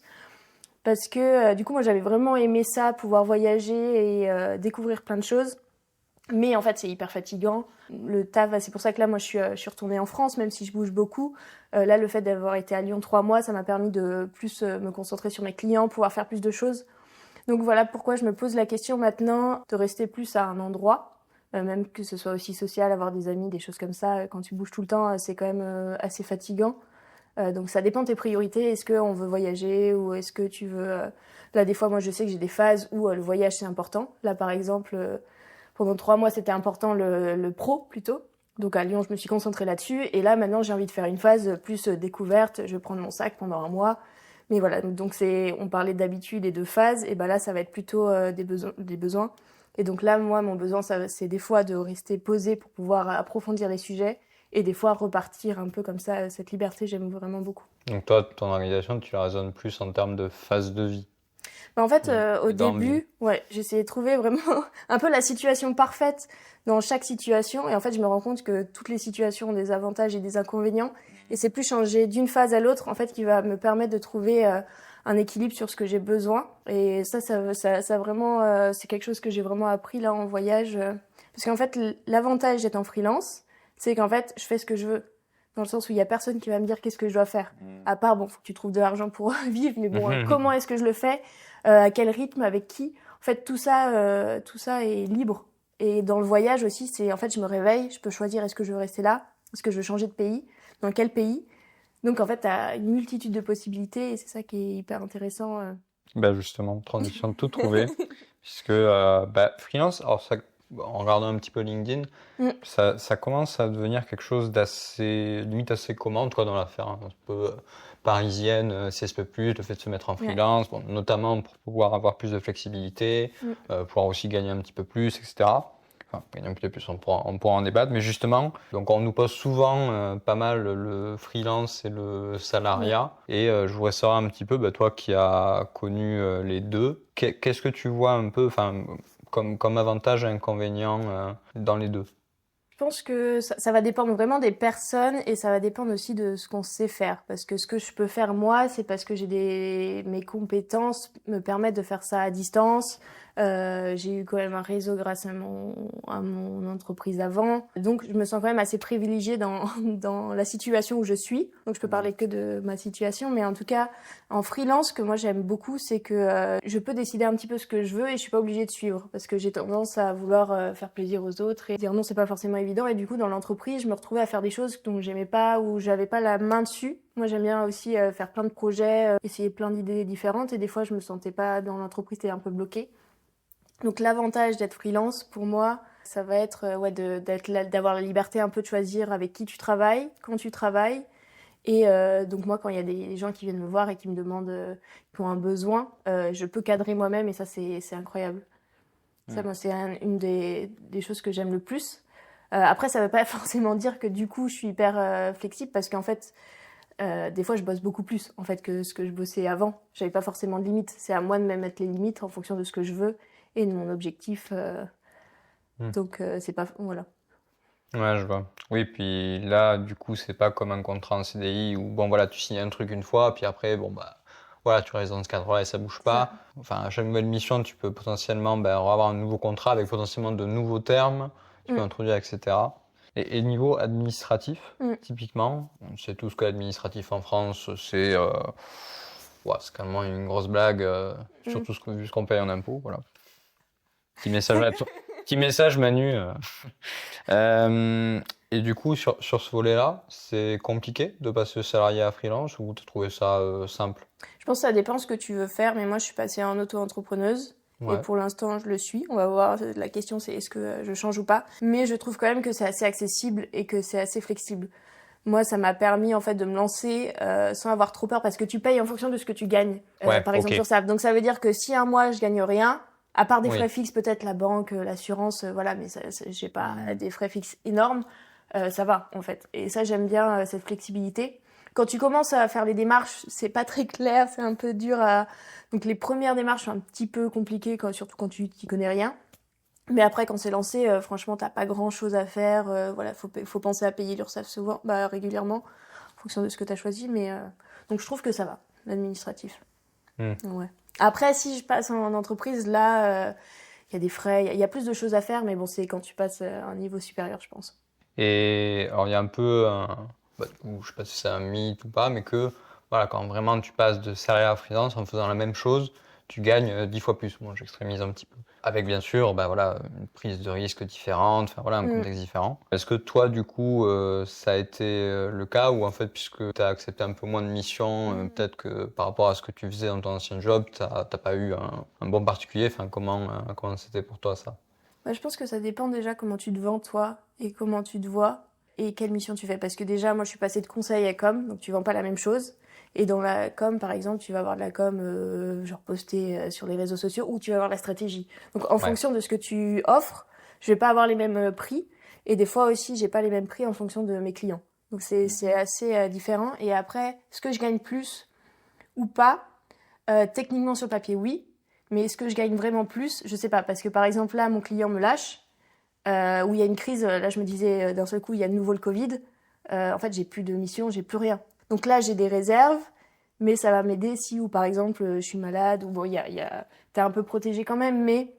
S1: Parce que du coup moi j'avais vraiment aimé ça, pouvoir voyager et découvrir plein de choses. Mais en fait c'est hyper fatigant. Le taf, c'est pour ça que là moi je suis retournée en France, même si je bouge beaucoup. Là le fait d'avoir été à Lyon 3 mois, ça m'a permis de plus me concentrer sur mes clients, pouvoir faire plus de choses. Donc voilà pourquoi je me pose la question maintenant de rester plus à un endroit. Même que ce soit aussi social, avoir des amis, des choses comme ça, quand tu bouges tout le temps, c'est quand même assez fatigant. Donc ça dépend de tes priorités. Est-ce qu'on veut voyager ou est-ce que tu veux... Là, des fois, moi, je sais que j'ai des phases où le voyage, c'est important. Là, par exemple, pendant 3 mois, c'était important le pro, plutôt. Donc à Lyon, je me suis concentrée là-dessus. Et là, maintenant, j'ai envie de faire une phase plus découverte. Je vais prendre mon sac pendant un mois. Mais voilà, donc on parlait d'habitude et de phase. Et ben là, ça va être plutôt des besoins. Et donc là, moi, mon besoin, c'est des fois de rester posée pour pouvoir approfondir les sujets. Et des fois, repartir un peu comme ça. Cette liberté, j'aime vraiment beaucoup.
S2: Donc toi, ton organisation, tu la raisonnes plus en termes de phase de vie.
S1: Bah en fait, au début, ouais, j'essayais de trouver vraiment un peu la situation parfaite dans chaque situation. Et en fait, je me rends compte que toutes les situations ont des avantages et des inconvénients. Et c'est plus changer d'une phase à l'autre, en fait, qui va me permettre de trouver un équilibre sur ce que j'ai besoin. Et ça vraiment, c'est quelque chose que j'ai vraiment appris là en voyage. Parce qu'en fait, l'avantage d'être en freelance, c'est qu'en fait, je fais ce que je veux. Dans le sens où il y a personne qui va me dire qu'est-ce que je dois faire. À part, bon, faut que tu trouves de l'argent pour vivre, mais bon, comment est-ce que je le fais, à quel rythme, avec qui. En fait, tout ça est libre. Et dans le voyage aussi, en fait, je me réveille, je peux choisir est-ce que je veux rester là, est-ce que je veux changer de pays, dans quel pays. Donc en fait, t'as une multitude de possibilités et c'est ça qui est hyper intéressant.
S2: Bah justement, transition de tout trouver, puisque freelance, alors ça, en regardant un petit peu LinkedIn, ça commence à devenir quelque chose d'assez, limite assez commun, en tout cas dans l'affaire, un peu parisienne, CSP+, le fait de se mettre en freelance, bon, notamment pour pouvoir avoir plus de flexibilité, pouvoir aussi gagner un petit peu plus, etc. Enfin, gagner un petit peu plus, on pourra en débattre, mais justement, donc on nous pose souvent pas mal le freelance et le salariat, et je voudrais savoir un petit peu, toi qui as connu les deux, qu'est-ce que tu vois un peu, enfin, comme avantage et inconvénient dans les deux?
S1: Je pense que ça va dépendre vraiment des personnes et ça va dépendre aussi de ce qu'on sait faire. Parce que ce que je peux faire moi, c'est parce que mes compétences me permettent de faire ça à distance. J'ai eu quand même un réseau grâce à mon entreprise avant. Donc je me sens quand même assez privilégiée dans la situation où je suis. Donc je peux parler que de ma situation. Mais en tout cas, en freelance, ce que moi j'aime beaucoup, c'est que je peux décider un petit peu ce que je veux et je suis pas obligée de suivre. Parce que j'ai tendance à vouloir faire plaisir aux autres et dire non, c'est pas forcément évident. Et du coup, dans l'entreprise, je me retrouvais à faire des choses dont j'aimais pas ou j'avais pas la main dessus. Moi, j'aime bien aussi faire plein de projets, essayer plein d'idées différentes. Et des fois, je me sentais pas dans l'entreprise, c'était un peu bloquée. Donc l'avantage d'être freelance, pour moi, ça va être d'avoir la liberté un peu de choisir avec qui tu travailles, quand tu travailles. Et donc moi, quand il y a des gens qui viennent me voir et qui me demandent, qui ont un besoin, je peux cadrer moi-même et ça, c'est incroyable. Ça, moi, c'est une des choses que j'aime le plus. Après, ça veut pas forcément dire que du coup, je suis hyper flexible parce qu'en fait, des fois, je bosse beaucoup plus en fait que ce que je bossais avant. J'avais pas forcément de limites. C'est à moi de me mettre les limites en fonction de ce que je veux et de mon objectif. Donc, c'est pas... Voilà.
S2: Ouais, je vois. Oui, puis là, du coup, c'est pas comme un contrat en CDI où, bon, voilà, tu signes un truc une fois, puis après, bon, voilà, tu restes dans ce cadre-là et ça bouge pas. Enfin, à chaque nouvelle mission, tu peux potentiellement avoir un nouveau contrat avec potentiellement de nouveaux termes, tu peux introduire, etc. Et niveau administratif, typiquement, on sait tous que l'administratif en France, c'est carrément une grosse blague, surtout vu ce qu'on paye en impôts, voilà. Petit message Manu. Et du coup, sur ce volet-là, c'est compliqué de passer de salarié à freelance ou tu as trouvé ça simple?
S1: Je pense que ça dépend ce que tu veux faire, mais moi je suis passée en auto-entrepreneuse. Ouais. Et pour l'instant, je le suis. On va voir. La question, c'est est-ce que je change ou pas. Mais je trouve quand même que c'est assez accessible et que c'est assez flexible. Moi, ça m'a permis en fait de me lancer sans avoir trop peur parce que tu payes en fonction de ce que tu gagnes. Par exemple sur ça. Donc ça veut dire que si un mois je gagne rien, à part des frais fixes, peut-être la banque, l'assurance, voilà, mais j'ai pas des frais fixes énormes, ça va en fait. Et ça, j'aime bien cette flexibilité. Quand tu commences à faire les démarches, c'est pas très clair, c'est un peu dur Donc les premières démarches sont un petit peu compliquées, surtout quand tu t'y connais rien. Mais après, quand c'est lancé, franchement, t'as pas grand-chose à faire. Voilà, faut penser à payer l'URSSAF souvent, régulièrement, en fonction de ce que t'as choisi. Mais donc je trouve que ça va, l'administratif. Ouais. Après, si je passe en entreprise, là, il y a des frais, il y a plus de choses à faire, mais bon, c'est quand tu passes à un niveau supérieur, je pense.
S2: Et alors, il y a un peu, je sais pas si c'est un mythe ou pas, mais que voilà, quand vraiment tu passes de salarié à freelance en faisant la même chose, tu gagnes 10 fois plus. Bon, j'extrémise un petit peu. Avec bien sûr, une prise de risque différente, enfin voilà, un contexte différent. Est-ce que toi, du coup, ça a été le cas ou en fait, puisque tu as accepté un peu moins de missions, peut-être que par rapport à ce que tu faisais dans ton ancien job, t'as pas eu un bon particulier. Enfin, comment c'était pour toi ça?
S1: Je pense que ça dépend déjà comment tu te vends toi et comment tu te vois. et quelle mission tu fais. Parce que déjà, moi, je suis passée de conseil à com, donc tu vends pas la même chose. Et dans la com, par exemple, tu vas avoir de la com, genre postée sur les réseaux sociaux, ou tu vas avoir la stratégie. Donc, en fonction de ce que tu offres, je vais pas avoir les mêmes prix. Et des fois aussi, j'ai pas les mêmes prix en fonction de mes clients. Donc, c'est assez différent. Et après, est-ce que je gagne plus ou pas? Techniquement, sur le papier, oui. Mais est-ce que je gagne vraiment plus? Je sais pas. Parce que, par exemple, là, mon client me lâche. Où il y a une crise, là je me disais d'un seul coup il y a de nouveau le Covid, en fait j'ai plus de mission, j'ai plus rien. Donc là j'ai des réserves, mais ça va m'aider si ou par exemple je suis malade ou bon t'es un peu protégé quand même, mais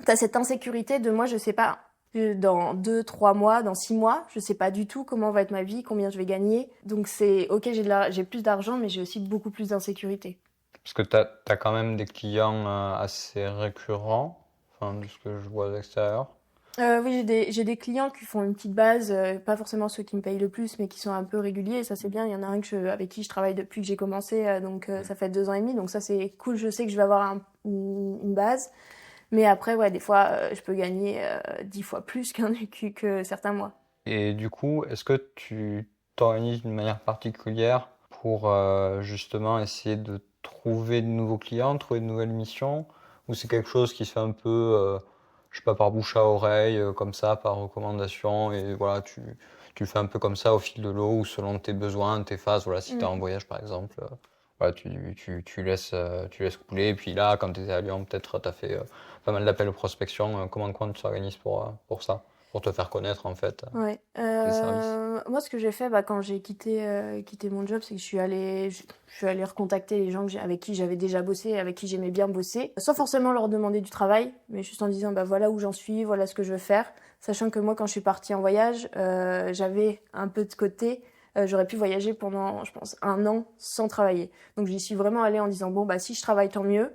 S1: t'as cette insécurité de moi je sais pas dans 2, 3 mois, dans 6 mois, je sais pas du tout comment va être ma vie, combien je vais gagner. Donc c'est ok j'ai plus d'argent, mais j'ai aussi beaucoup plus d'insécurité.
S2: Parce que tu as quand même des clients assez récurrents, enfin, de ce que je vois de l'extérieur.
S1: Oui, j'ai des clients qui font une petite base, pas forcément ceux qui me payent le plus, mais qui sont un peu réguliers. Et ça, c'est bien. Il y en a un avec qui je travaille depuis que j'ai commencé, donc ça fait 2 ans et demi. Donc ça, c'est cool. Je sais que je vais avoir une base. Mais après, ouais, des fois, je peux gagner 10 fois plus que certains mois.
S2: Et du coup, est-ce que tu t'organises d'une manière particulière pour justement essayer de trouver de nouveaux clients, trouver de nouvelles missions, ou c'est quelque chose qui se fait un peu, je sais pas, par bouche à oreille, comme ça, par recommandation, et voilà, tu le fais un peu comme ça au fil de l'eau, ou selon tes besoins, tes phases, voilà, si tu es en voyage par exemple, voilà, tu laisses couler, et puis là, quand tu étais à Lyon, peut-être tu as fait pas mal d'appels de prospection, comment tu t'organises pour ça? Pour te faire connaître en fait
S1: Ouais.
S2: tes services.
S1: Moi, ce que j'ai fait quand j'ai quitté mon job, c'est que je suis allée recontacter les gens avec qui j'avais déjà bossé, avec qui j'aimais bien bosser, sans forcément leur demander du travail, mais juste en disant bah voilà où j'en suis, voilà ce que je veux faire, sachant que moi, quand je suis partie en voyage, j'avais un peu de côté. J'aurais pu voyager pendant, je pense, 1 an sans travailler. Donc j'y suis vraiment allée en disant bon bah si je travaille tant mieux.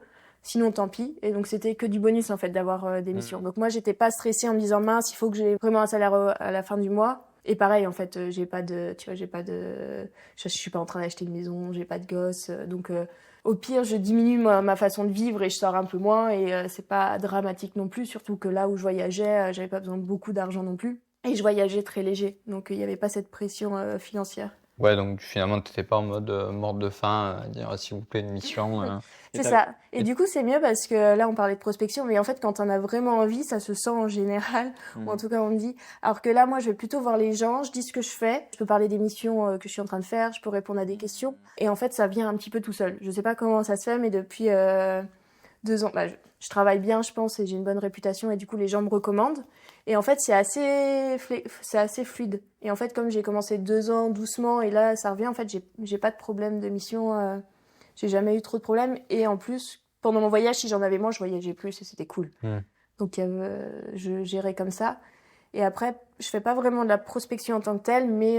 S1: Sinon, tant pis. Et donc, c'était que du bonus, en fait, d'avoir des missions. Donc, moi, j'étais pas stressée en me disant, mince, il faut que j'ai vraiment un salaire à la fin du mois. Et pareil, en fait, j'ai pas de, tu vois, je suis pas en train d'acheter une maison, j'ai pas de gosse. Donc, au pire, je diminue ma façon de vivre et je sors un peu moins. Et c'est pas dramatique non plus, surtout que là où je voyageais, j'avais pas besoin de beaucoup d'argent non plus. Et je voyageais très léger. Donc, il y avait pas cette pression financière.
S2: Ouais, donc finalement, tu n'étais pas en mode morte de faim, à dire s'il vous plaît une mission.
S1: C'est ça. Et du coup, c'est mieux parce que là, on parlait de prospection, mais en fait, quand on a vraiment envie, ça se sent en général, ou en tout cas, on me dit. Alors que là, moi, je vais plutôt voir les gens, je dis ce que je fais, je peux parler des missions que je suis en train de faire, je peux répondre à des questions. Et en fait, ça vient un petit peu tout seul. Je sais pas comment ça se fait, mais depuis 2 ans, bah, je travaille bien, je pense, et j'ai une bonne réputation, et du coup, les gens me recommandent. Et en fait, c'est assez fluide. Et en fait, comme j'ai commencé 2 ans doucement, et là, ça revient, en fait, j'ai pas de problème de mission. J'ai jamais eu trop de problèmes. Et en plus, pendant mon voyage, si j'en avais moins, je voyageais plus et c'était cool. Donc, je gérais comme ça. Et après, je fais pas vraiment de la prospection en tant que telle, mais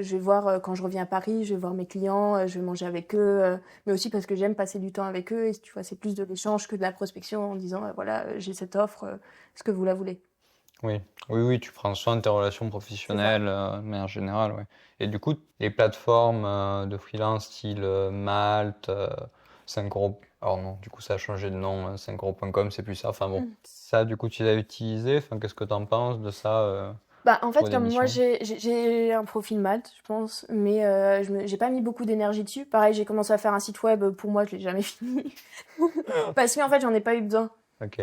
S1: je vais voir quand je reviens à Paris, je vais voir mes clients, je vais manger avec eux, mais aussi parce que j'aime passer du temps avec eux. Et tu vois, c'est plus de l'échange que de la prospection en disant, voilà, j'ai cette offre, est-ce que vous la voulez?
S2: Oui, oui, tu prends soin de tes relations professionnelles, mais en général, ouais. Et du coup, les plateformes de freelance style Malte, 5 euros. Alors non, du coup, ça a changé de nom, 5euros.com, c'est plus ça. Enfin bon, ça, du coup, tu l'as utilisé. Enfin, qu'est-ce que tu en penses de ça
S1: Bah, en fait,
S2: pour des
S1: comme moi,
S2: missions?
S1: j'ai un profil maths, je pense, mais j'ai pas mis beaucoup d'énergie dessus. Pareil, j'ai commencé à faire un site web, pour moi, je l'ai jamais fini. Parce qu'en fait, j'en ai pas eu besoin.
S2: Ok.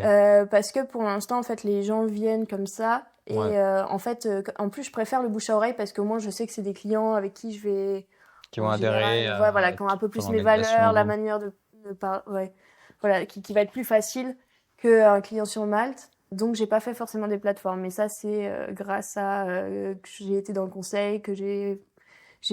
S1: Parce que pour l'instant, en fait, les gens viennent comme ça. Et
S2: Ouais.
S1: en fait, en plus, je préfère le bouche à oreille parce qu'au moins, je sais que c'est des clients avec qui je vais,
S2: Qui vont
S1: en général,
S2: adhérer
S1: ouais, voilà,
S2: à
S1: qui ont un peu
S2: ton
S1: plus mes valeurs, la
S2: organisation.
S1: manière de ouais, voilà, qui va être plus facile qu'un client sur Malte. Donc, j'ai pas fait forcément des plateformes. Mais ça, c'est grâce à que j'ai été dans le conseil, que j'ai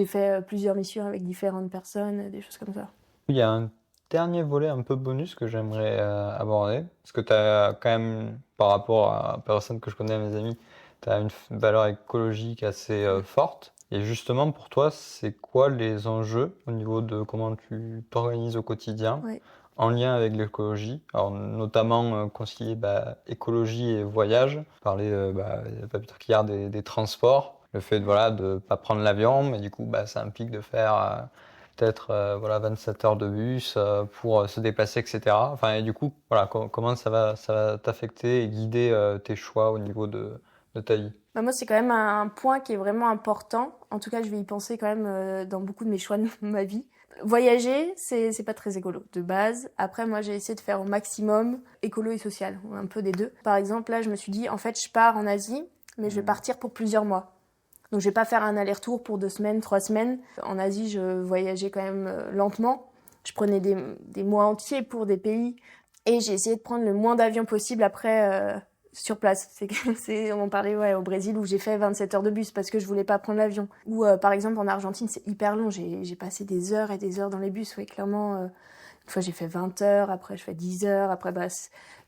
S1: fait plusieurs missions avec différentes personnes, des choses comme ça.
S2: Il y a un dernier volet un peu bonus que j'aimerais aborder, parce que tu as quand même, par rapport à personne que je connais, à mes amis, tu as une valeur écologique assez forte. Et justement, pour toi, c'est quoi les enjeux au niveau de comment tu t'organises au quotidien
S1: Ouais.
S2: en lien avec l'écologie? Alors, notamment concilier écologie et voyage. Parler, il n'y a pas plus tard qu'hier des transports. Le fait de voilà, de pas prendre l'avion, mais du coup, ça implique de faire peut-être 27 heures de bus pour se déplacer, etc. Enfin, et du coup, voilà, comment ça va t'affecter et guider tes choix au niveau de de ta vie?
S1: Bah moi, c'est quand même un point qui est vraiment important. En tout cas, je vais y penser quand même dans beaucoup de mes choix de ma vie. Voyager, c'est pas très écolo de base. Après, moi, j'ai essayé de faire au maximum écolo et social, un peu des deux. Par exemple, là, je me suis dit, en fait, je pars en Asie, mais je vais partir pour plusieurs mois. Donc, je vais pas faire un aller-retour pour 2 semaines, 3 semaines. En Asie, je voyageais quand même lentement. Je prenais des mois entiers pour des pays et j'ai essayé de prendre le moins d'avions possible après sur place. On parlait au Brésil où j'ai fait 27 heures de bus parce que je voulais pas prendre l'avion. Ou par exemple en Argentine, c'est hyper long. J'ai passé des heures et des heures dans les bus. Oui, clairement. Une fois, j'ai fait 20 heures, après, je fais 10 heures, après,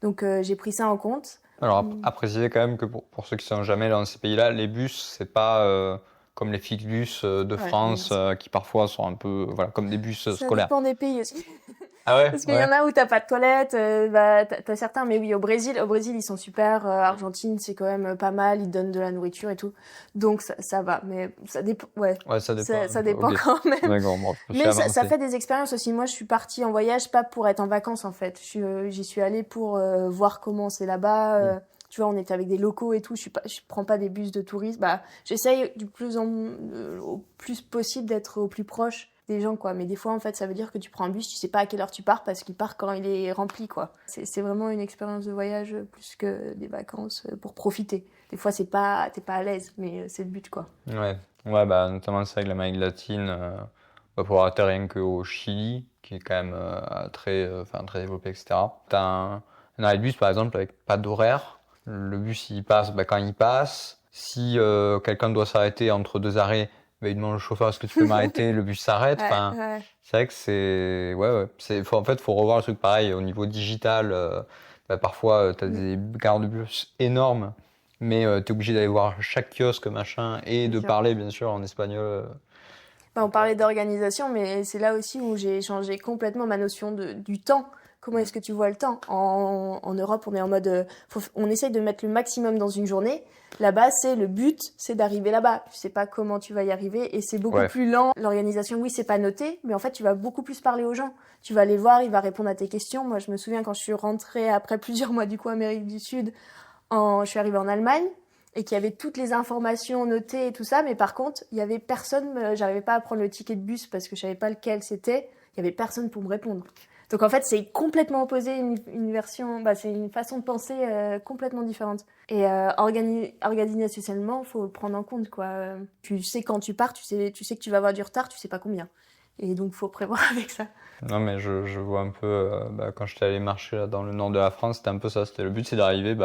S1: Donc, j'ai pris ça en compte.
S2: Alors, à préciser quand même que pour ceux qui sont jamais dans ces pays-là, les bus, c'est pas comme les Flixbus de France qui parfois sont un peu comme des bus scolaires.
S1: Ça dépend des pays aussi.
S2: Ah ouais?
S1: Parce qu'il y en a où t'as pas de toilette, t'as certains, mais oui, au Brésil, ils sont super. Argentine, c'est quand même pas mal, ils donnent de la nourriture et tout. Donc, ça va, mais ça dépend,
S2: Ouais, ça dépend.
S1: Ça dépend quand même.
S2: D'accord, bon,
S1: Mais ça fait des expériences aussi. Moi, je suis partie en voyage pas pour être en vacances, en fait. J'y suis allée pour voir comment c'est là-bas. Tu vois, on était avec des locaux et tout. Je prends pas des bus de touristes. J'essaye au plus possible d'être au plus proche des gens, quoi. Mais des fois, en fait, ça veut dire que tu prends un bus, tu sais pas à quelle heure tu pars parce qu'il part quand il est rempli, quoi. C'est vraiment une expérience de voyage plus que des vacances pour profiter. Des fois, t'es pas à l'aise, mais c'est le but, quoi.
S2: Ouais, notamment ça avec l'Amérique latine, on va pouvoir atterrir rien qu'au Chili, qui est quand même très développé, etc. T'as un arrêt de bus, par exemple, avec pas d'horaire. Le bus, il passe quand il passe. Si quelqu'un doit s'arrêter entre 2 arrêts, il demande au chauffeur est-ce que tu peux m'arrêter, le bus s'arrête. C'est vrai que en fait, faut revoir le truc pareil au niveau digital. Parfois, tu as des gares de bus énormes, mais tu es obligé d'aller voir chaque kiosque, machin, et de parler, bien sûr, en espagnol.
S1: On parlait d'organisation, mais c'est là aussi où j'ai changé complètement ma notion du temps. Comment est-ce que tu vois le temps? En Europe, on est en mode, on essaye de mettre le maximum dans une journée. Là-bas, le but, c'est d'arriver là-bas. Tu sais pas comment tu vas y arriver et c'est beaucoup plus lent. L'organisation, oui, c'est pas noté, mais en fait, tu vas beaucoup plus parler aux gens. Tu vas les voir, il va répondre à tes questions. Moi, je me souviens quand je suis rentrée après plusieurs mois du coup Amérique du Sud, je suis arrivée en Allemagne et qu'il y avait toutes les informations notées et tout ça, mais par contre, il y avait personne, j'arrivais pas à prendre le ticket de bus parce que je savais pas lequel c'était. Il y avait personne pour me répondre. Donc en fait, c'est complètement opposé, une version, c'est une façon de penser complètement différente. Et organisationnellement, faut le prendre en compte, quoi. Tu sais quand tu pars, tu sais que tu vas avoir du retard, tu sais pas combien. Et donc faut prévoir avec ça.
S2: Non mais je vois un peu quand j'étais allé marcher là, dans le nord de la France, c'était un peu ça. C'était le but, c'est d'arriver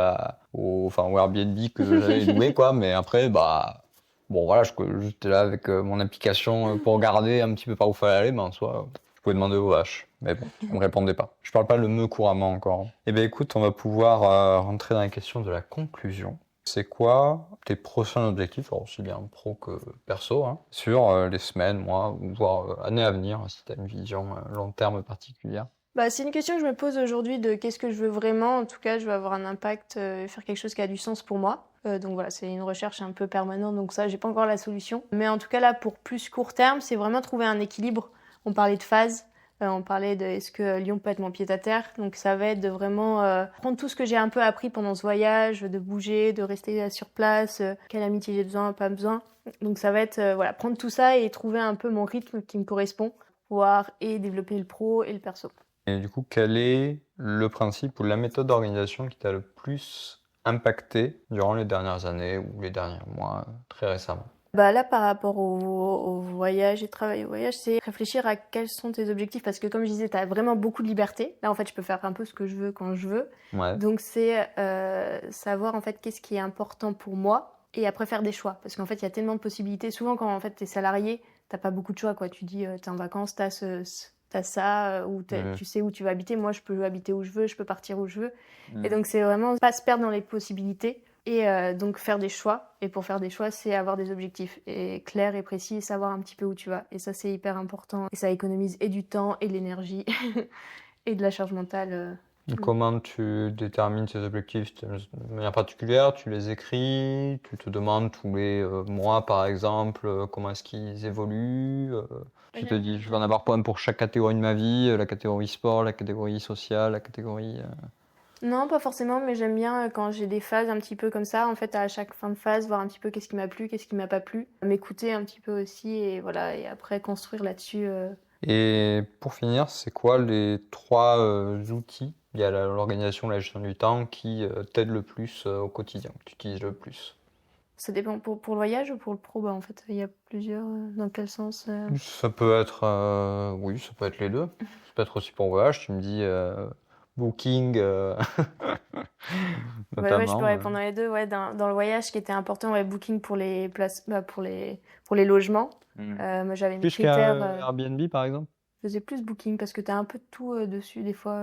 S2: au Airbnb que j'avais loué, quoi. Mais après bon voilà, j'étais là avec mon application pour regarder un petit peu par où fallait aller, mais en soi. Je pouvais demander aux vaches, mais bon, on me répondait pas. Je parle pas le me couramment encore. Eh bien écoute, on va pouvoir rentrer dans la question de la conclusion. C'est quoi tes prochains objectifs, alors aussi bien pro que perso, sur les semaines, mois, ou voire années à venir, si tu as une vision long terme particulière?
S1: C'est une question que je me pose aujourd'hui de qu'est-ce que je veux vraiment. En tout cas, je veux avoir un impact, faire quelque chose qui a du sens pour moi. Donc voilà, c'est une recherche un peu permanente, donc ça, j'ai pas encore la solution. Mais en tout cas, là, pour plus court terme, c'est vraiment trouver un équilibre. On parlait de phase, on parlait de est-ce que Lyon peut être mon pied-à-terre. Donc ça va être de vraiment prendre tout ce que j'ai un peu appris pendant ce voyage, de bouger, de rester sur place, quelle amitié j'ai besoin, pas besoin. Donc ça va être prendre tout ça et trouver un peu mon rythme qui me correspond, pouvoir et développer le pro et le perso.
S2: Et du coup, quel est le principe ou la méthode d'organisation qui t'a le plus impacté durant les dernières années ou les derniers mois, très récemment?
S1: Là, par rapport au voyage et travail au voyage, c'est réfléchir à quels sont tes objectifs. Parce que comme je disais, tu as vraiment beaucoup de liberté. Là, en fait, je peux faire un peu ce que je veux quand je veux.
S2: Ouais.
S1: Donc, c'est savoir, en fait, qu'est-ce qui est important pour moi et après faire des choix. Parce qu'en fait, il y a tellement de possibilités. Souvent, quand en fait, tu es salarié, t'as pas beaucoup de choix, quoi. Tu dis, t'es en vacances, t'as ça, ou tu sais où tu vas habiter. Moi, je peux habiter où je veux, je peux partir où je veux. Et donc, c'est vraiment pas se perdre dans les possibilités. Et donc faire des choix. Et pour faire des choix, c'est avoir des objectifs et clairs et précis et savoir un petit peu où tu vas. Et ça, c'est hyper important. Et ça économise et du temps et de l'énergie et de la charge mentale.
S2: Comment tu détermines tes objectifs de manière particulière? Tu les écris? Tu te demandes tous les mois, par exemple, comment est-ce qu'ils évoluent? Tu te dis, je vais en avoir point pour chaque catégorie de ma vie, la catégorie sport, la catégorie sociale, la catégorie...
S1: Non, pas forcément, mais j'aime bien quand j'ai des phases un petit peu comme ça, en fait, à chaque fin de phase, voir un petit peu qu'est-ce qui m'a plu, qu'est-ce qui m'a pas plu, m'écouter un petit peu aussi, et voilà, et après construire là-dessus.
S2: Et pour finir, c'est quoi les 3 outils? Il y a l'organisation, la gestion du temps qui t'aident le plus au quotidien, que tu utilises le plus.
S1: Ça dépend pour le voyage ou pour le pro, bah en fait, il y a plusieurs. Dans quel sens
S2: Ça peut être, oui, ça peut être les deux. Ça peut être aussi pour voyage. Tu me dis Booking,
S1: Ouais, ouais, je peux
S2: notamment.
S1: répondre les deux. Ouais, dans le voyage, ce qui était important, ouais, Booking pour les places, bah, pour les logements. Moi, j'avais mes
S2: Plus
S1: critères.
S2: qu'un Airbnb, par exemple?
S1: Je faisais plus Booking parce que t'as un peu de tout dessus, des fois.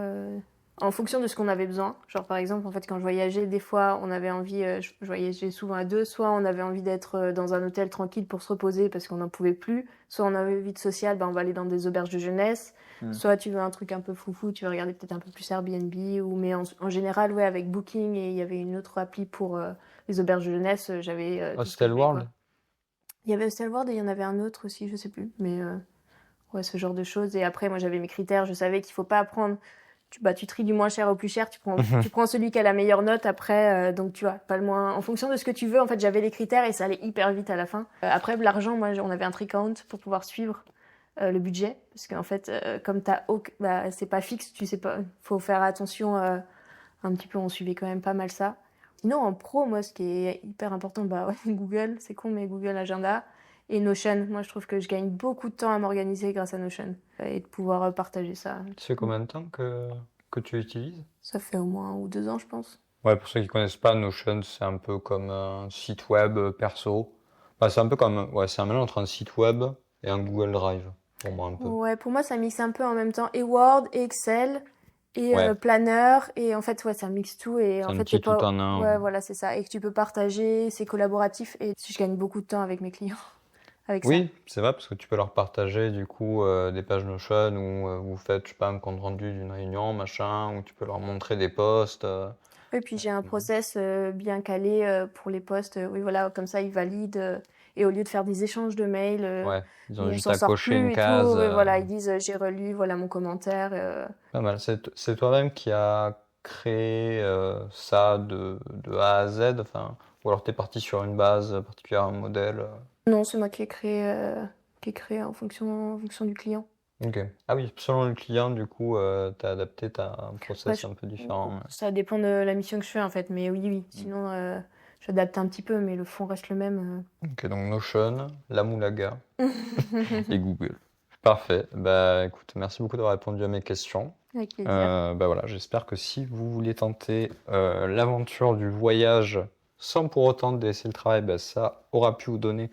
S1: En fonction de ce qu'on avait besoin. Genre, par exemple, en fait, quand je voyageais, des fois, on avait envie, je voyageais souvent à deux, soit on avait envie d'être dans un hôtel tranquille pour se reposer parce qu'on n'en pouvait plus, soit on avait envie de social, bah, on va aller dans des auberges de jeunesse, soit tu veux un truc un peu foufou, tu veux regarder peut-être un peu plus Airbnb, mais en général, ouais, avec Booking, et il y avait une autre appli pour les auberges de jeunesse, j'avais tout ce que je
S2: Hostel
S1: voulais, quoi.
S2: World?
S1: Il y avait Hostel World et il y en avait un autre aussi, je sais plus, mais ouais, ce genre de choses. Et après, moi, j'avais mes critères, je savais qu'il faut pas prendre. Tu tries du moins cher au plus cher, tu prends celui qui a la meilleure note après, donc tu vois, pas le moins. En fonction de ce que tu veux, en fait, j'avais les critères et ça allait hyper vite à la fin. Après, l'argent, moi, on avait un trick count pour pouvoir suivre le budget, parce qu'en fait, comme bah, c'est pas fixe, tu sais pas, faut faire attention un petit peu, on suivait quand même pas mal ça. Sinon, en pro, moi, ce qui est hyper important, bah ouais, Google, c'est con, mais Google Agenda et Notion. Moi, je trouve que je gagne beaucoup de temps à m'organiser grâce à Notion et de pouvoir partager ça.
S2: Tu sais combien de temps que tu utilises?
S1: Ça fait au moins 1 ou 2 ans, je pense.
S2: Ouais, pour ceux qui connaissent pas, Notion, c'est un peu comme un site web perso. Bah, c'est un peu comme, ouais, c'est un mélange entre un site web et un Google Drive, pour moi un peu.
S1: Ouais, pour moi, ça mixe un peu en même temps et Word et Excel et
S2: Ouais,
S1: Planner. Et en fait, ouais, ça mixe tout. Et
S2: c'est
S1: en
S2: un
S1: fait,
S2: petit
S1: t'es
S2: tout
S1: pas.
S2: en un.
S1: Ouais, voilà, c'est ça. Et que tu peux partager, c'est collaboratif. Et je gagne beaucoup de temps avec mes clients avec ça.
S2: Oui, c'est vrai, parce que tu peux leur partager du coup des pages Notion où vous faites, je sais pas, un compte rendu d'une réunion, machin, ou tu peux leur montrer des posts.
S1: Et puis j'ai un process bien calé pour les posts. Oui, voilà, comme ça ils valident. Et au lieu de faire des échanges de mails,
S2: Ouais, ils
S1: où
S2: ont
S1: on
S2: juste
S1: s'en
S2: à
S1: sort
S2: cocher une
S1: plus et tout.
S2: case.
S1: Voilà, ils disent j'ai relu, voilà mon commentaire.
S2: Pas mal. C'est toi-même qui as créé ça de A à Z, enfin, ou alors t'es parti sur une base particulière, un modèle.
S1: Non, c'est moi qui ai créé en fonction du client.
S2: Ok. Ah oui, selon le client, du coup, t'as adapté un
S1: Ouais,
S2: process un peu différent.
S1: ça dépend de la mission que je fais en fait, mais oui, oui. Sinon, j'adapte un petit peu, mais le fond reste le même.
S2: Ok, donc Notion, la Moulaga et Google. Parfait. Bah écoute, merci beaucoup d'avoir répondu à mes questions.
S1: Avec plaisir.
S2: Bah voilà, j'espère que si vous voulez tenter l'aventure du voyage sans pour autant délaisser le travail, bah, ça aura pu vous donner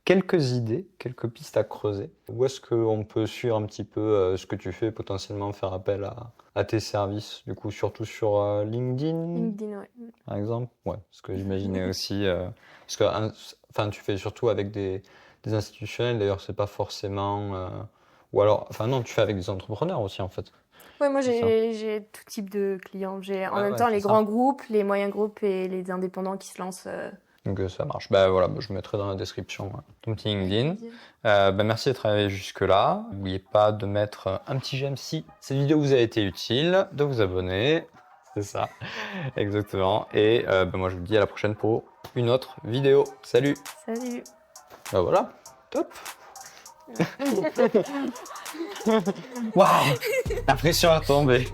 S2: quelques idées, quelques pistes à creuser. Où est-ce qu'on peut suivre un petit peu ce que tu fais, potentiellement faire appel à tes services, du coup, surtout sur LinkedIn,
S1: LinkedIn, ouais.
S2: par exemple? Ouais, ce que j'imaginais aussi. Parce que enfin, tu fais surtout avec des institutionnels, d'ailleurs, c'est pas forcément. Ou alors, enfin, non, tu fais avec des entrepreneurs aussi, en fait.
S1: Ouais, moi
S2: C'est ça.
S1: j'ai tout type de clients. J'ai en
S2: Ouais,
S1: même
S2: ouais,
S1: temps
S2: c'est
S1: les
S2: ça.
S1: grands groupes, les moyens groupes et les indépendants qui se lancent.
S2: Donc ça marche. Bah voilà, bah, je mettrai dans la description ton petit LinkedIn. Bah, merci d'être arrivé jusque-là. N'oubliez pas de mettre un petit j'aime si cette vidéo vous a été utile, de vous abonner. C'est ça, exactement. Et bah, moi je vous dis à la prochaine pour une autre vidéo. Salut.
S1: Salut.
S2: Bah voilà, top. Waouh, la pression a tombé.